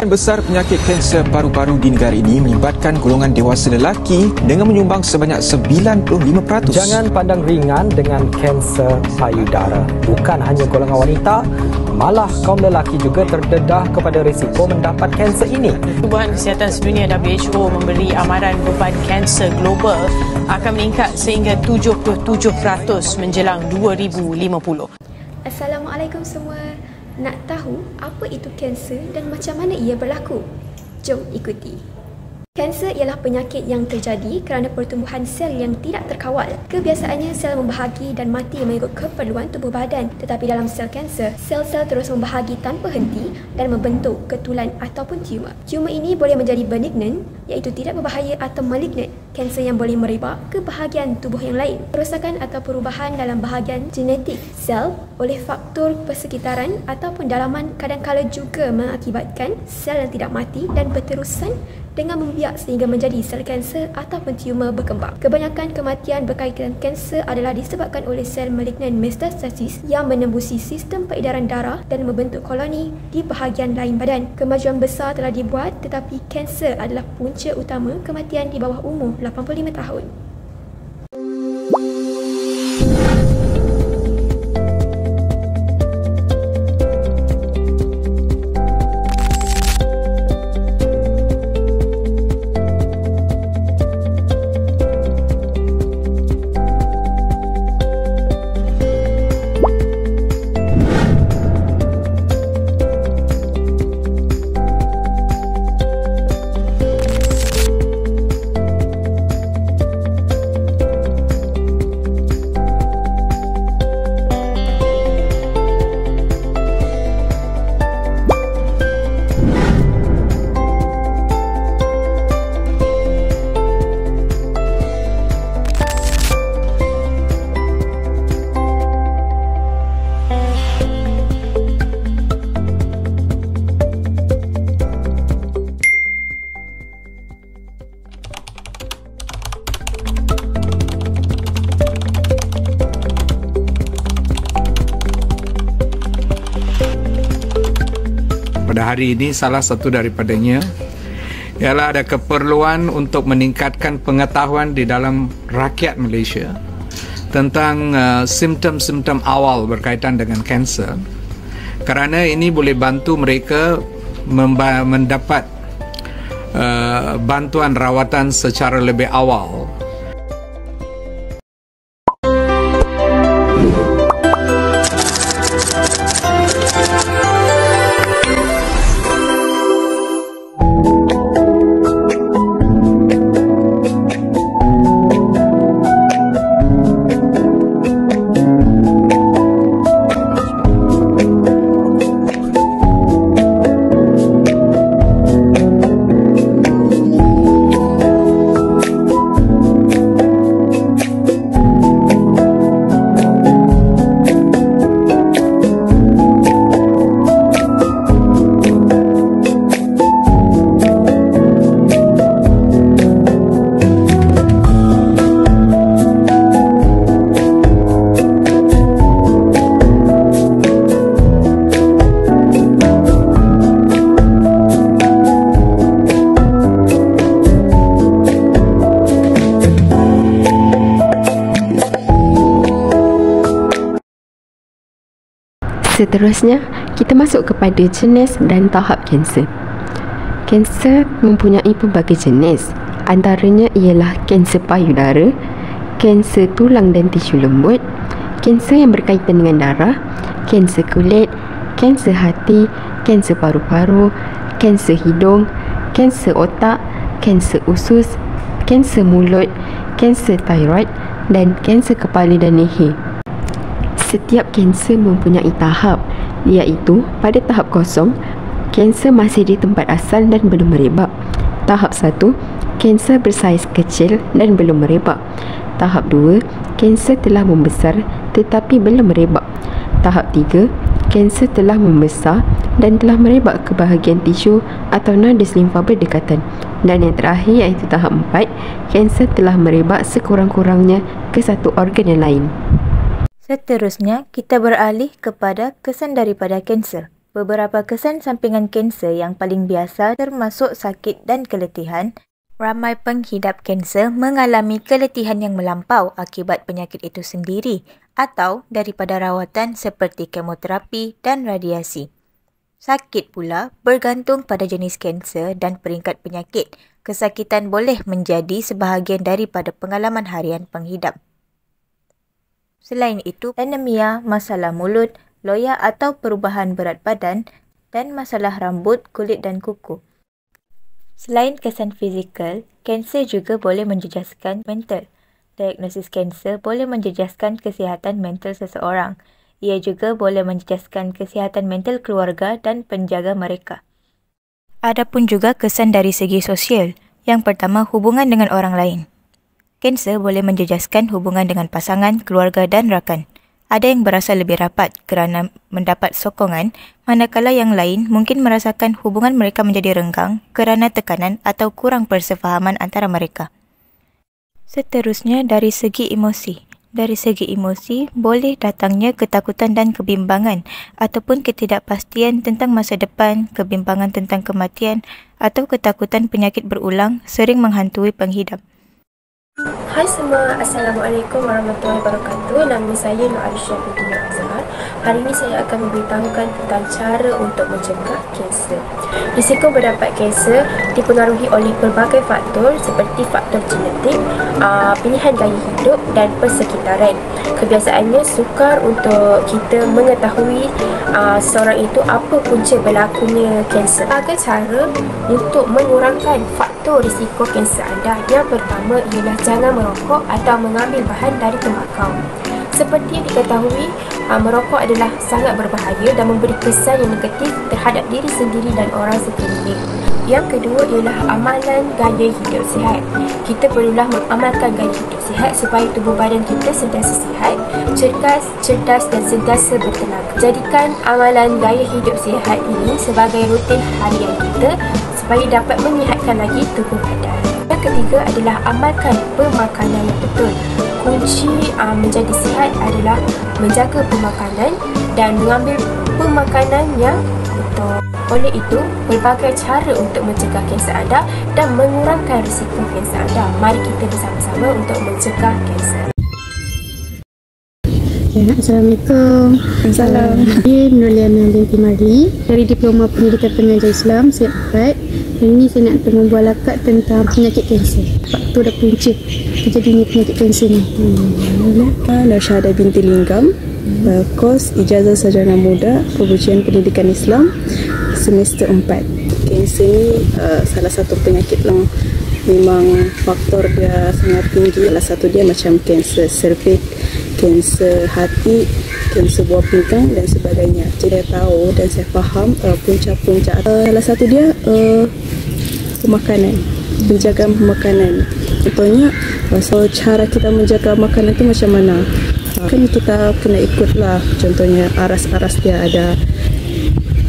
Sebahagian besar penyakit kanser paru-paru di negara ini melibatkan golongan dewasa lelaki dengan menyumbang sebanyak 95%. Jangan pandang ringan dengan kanser payudara. Bukan hanya golongan wanita, malah kaum lelaki juga terdedah kepada risiko mendapat kanser ini. Pertubuhan Kesihatan Sedunia WHO memberi amaran beban kanser global akan meningkat sehingga 77% menjelang 2050. Assalamualaikum semua. Nak tahu apa itu kanser dan macam mana ia berlaku? Jom ikuti. Kanser ialah penyakit yang terjadi kerana pertumbuhan sel yang tidak terkawal. Kebiasaannya sel membahagi dan mati mengikut keperluan tubuh badan. Tetapi dalam sel kanser, sel-sel terus membahagi tanpa henti dan membentuk ketulan ataupun tumor. Tumor ini boleh menjadi benignan, iaitu tidak berbahaya, atau malignant, kanser yang boleh merebak ke bahagian tubuh yang lain. Kerosakan atau perubahan dalam bahagian genetik sel oleh faktor persekitaran ataupun dalaman kadang-kala juga mengakibatkan sel yang tidak mati dan berterusan dengan membiak sehingga menjadi sel kanser ataupun tumor berkembang. Kebanyakan kematian berkaitan kanser adalah disebabkan oleh sel malignan metastasis yang menembusi sistem peredaran darah dan membentuk koloni di bahagian lain badan. Kemajuan besar telah dibuat, tetapi kanser adalah punca utama kematian di bawah umur 85 tahun. Pada hari ini salah satu daripadanya ialah ada keperluan untuk meningkatkan pengetahuan di dalam rakyat Malaysia tentang simptom-simptom awal berkaitan dengan kanser, kerana ini boleh bantu mereka mendapat bantuan rawatan secara lebih awal. Seterusnya, kita masuk kepada jenis dan tahap kanser. Kanser mempunyai pelbagai jenis. Antaranya ialah kanser payudara, kanser tulang dan tisu lembut, kanser yang berkaitan dengan darah, kanser kulit, kanser hati, kanser paru-paru, kanser hidung, kanser otak, kanser usus, kanser mulut, kanser thyroid dan kanser kepala dan leher. Setiap kanser mempunyai tahap, iaitu pada tahap kosong, kanser masih di tempat asal dan belum merebak. Tahap 1, kanser bersaiz kecil dan belum merebak. Tahap 2, kanser telah membesar tetapi belum merebak. Tahap 3, kanser telah membesar dan telah merebak ke bahagian tisu atau nodus limfa berdekatan. Dan yang terakhir iaitu tahap 4, kanser telah merebak sekurang-kurangnya ke satu organ yang lain. Seterusnya, kita beralih kepada kesan daripada kanser. Beberapa kesan sampingan kanser yang paling biasa termasuk sakit dan keletihan. Ramai penghidap kanser mengalami keletihan yang melampau akibat penyakit itu sendiri atau daripada rawatan seperti kemoterapi dan radiasi. Sakit pula bergantung pada jenis kanser dan peringkat penyakit. Kesakitan boleh menjadi sebahagian daripada pengalaman harian penghidap. Selain itu, anemia, masalah mulut, loya atau perubahan berat badan dan masalah rambut, kulit dan kuku. Selain kesan fizikal, kanser juga boleh menjejaskan mental. Diagnosis kanser boleh menjejaskan kesihatan mental seseorang. Ia juga boleh menjejaskan kesihatan mental keluarga dan penjaga mereka. Adapun juga kesan dari segi sosial. Yang pertama, hubungan dengan orang lain. Kanser boleh menjejaskan hubungan dengan pasangan, keluarga dan rakan. Ada yang berasa lebih rapat kerana mendapat sokongan, manakala yang lain mungkin merasakan hubungan mereka menjadi renggang kerana tekanan atau kurang persefahaman antara mereka. Seterusnya, dari segi emosi. Dari segi emosi, boleh datangnya ketakutan dan kebimbangan ataupun ketidakpastian tentang masa depan, kebimbangan tentang kematian atau ketakutan penyakit berulang sering menghantui penghidap. Hai semua, Assalamualaikum warahmatullahi wabarakatuh. Nama saya Nur Alisha binti Azhar. Hari ini saya akan memberitahukan tentang cara untuk mencegah kanser. Risiko berdapat kanser dipengaruhi oleh pelbagai faktor seperti faktor genetik, pilihan gaya hidup dan persekitaran. Kebiasaannya sukar untuk kita mengetahui seorang itu apa punca berlakunya kanser. Ada cara untuk mengurangkan faktor risiko kanser anda. Yang pertama ialah jangan merokok atau mengambil bahan dari tembakau. Seperti yang diketahui, merokok adalah sangat berbahaya dan memberi kesan yang negatif terhadap diri sendiri dan orang sekeliling. Yang kedua ialah amalan gaya hidup sihat. Kita perlulah mengamalkan gaya hidup sihat supaya tubuh badan kita sentiasa sihat, cerdas dan sentiasa bertenaga. Jadikan amalan gaya hidup sihat ini sebagai rutin harian kita supaya dapat menyihatkan lagi tubuh badan. Yang ketiga adalah amalkan pemakanan yang betul. Kunci menjadi sihat adalah menjaga pemakanan dan mengambil pemakanan yang betul. Oleh itu, pelbagai cara untuk mencegah kanser anda dan mengurangkan risiko kanser anda. Mari kita bersama-sama untuk mencegah kanser. Assalamualaikum. Assalamualaikum. Saya Nuria binti Mari dari Diploma Pendidikan Pengajar Islam Siap 4. Hari ini saya nak membuat lakat tentang penyakit kanser. Faktor dan punca terjadinya penyakit kanser ni. Nursyada binti Linggam, kos Ijazah Sarjana Muda Pengujian Pendidikan Islam semester 4. Kanser ni salah satu penyakit yang memang faktor dia sangat tinggi. Salah satu dia macam kanser cervix, kanser hati, kanser buah pinggang dan sebagainya. Jadi saya tahu dan saya faham punca-punca. Salah satu dia pemakanan, penjagaan pemakanan. Contohnya, cara kita menjaga makanan itu macam mana? Kan kita kena ikutlah. Contohnya aras-aras dia ada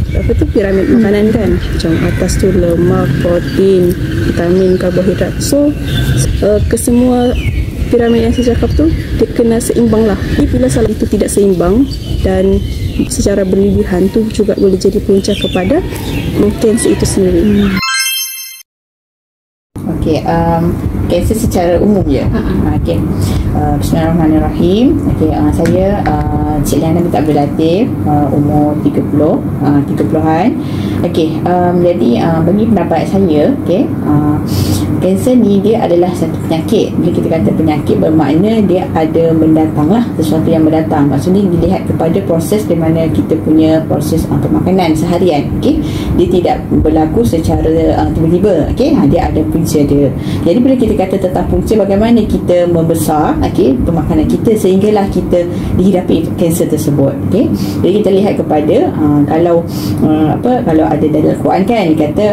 apa tu piramid makanan kan, macam atas tu lemak, protein, vitamin, karbohidrat. So kesemua piramid yang saya cakap tu dia kena seimbang lah. Bila salah itu tidak seimbang dan secara berlebihan tu juga boleh jadi punca kepada kanser itu sendiri. Okey, kanser secara umum je. Okey. Bismillahirrahmanirrahim. Okey, saya Cik Liana binti Abdul Latif, umur 30-an. Okey, jadi bagi pendapat saya, okey, kanser ni dia adalah satu penyakit. Bila kita kata penyakit, bermakna dia ada mendatanglah, sesuatu yang mendatang. Maksudnya dilihat kepada proses di mana kita punya proses pemakanan seharian. Okey, dia tidak berlaku secara tiba-tiba. Okey, dia ada punca dia. Jadi bila kita kata tentang punca, bagaimana kita membesar pemakanan kita sehinggalah kita dihidapi kanser tersebut. Okey, jadi kita lihat kepada kalau ada dalam Al-Quran kan dikata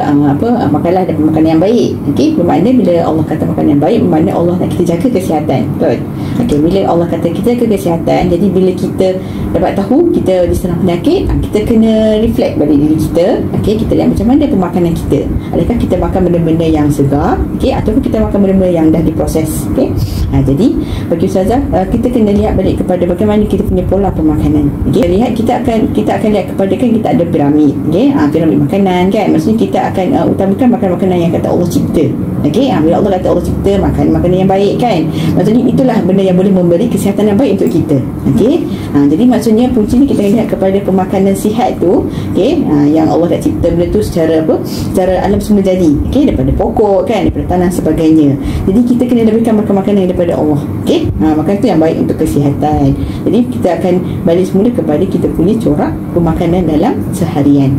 makanlah makanan yang baik. Okey, bermakna bila Allah kata makanan yang baik, bermakna Allah nak kita jaga kesihatan. Betul. Okey, bila Allah kata kita ke kesihatan, jadi bila kita dapat tahu kita diserang penyakit, kita kena reflect balik diri kita. Okey, kita lihat macam mana pemakanan kita. Adakah kita makan benda-benda yang segar, okey, ataupun kita makan benda-benda yang dah diproses. Okey. Jadi bagi Ustazah, kita kena lihat balik kepada bagaimana kita punya pola pemakanan. Okey, kita akan lihat kepada, kan kita ada piramid. Okey, piramid makanan kan. Maksudnya kita akan utamakan makan makanan yang kata Allah cipta. Okey, bila Allah kata Allah cipta, makan makanan yang baik kan. Maksudnya itulah benda yang boleh memberi kesihatan yang baik untuk kita. Okey. Jadi maksudnya punca ni kita lihat kepada pemakanan sihat tu, okey, yang Allah dah cipta benda tu secara apa? Secara alam semula jadi. Okey, daripada pokok kan, daripada tanah sebagainya. Jadi kita kena lebihkan makan makanan yang daripada Allah. Okey. Makanan tu yang baik untuk kesihatan. Jadi kita akan balik semula kepada kita punya corak pemakanan dalam seharian.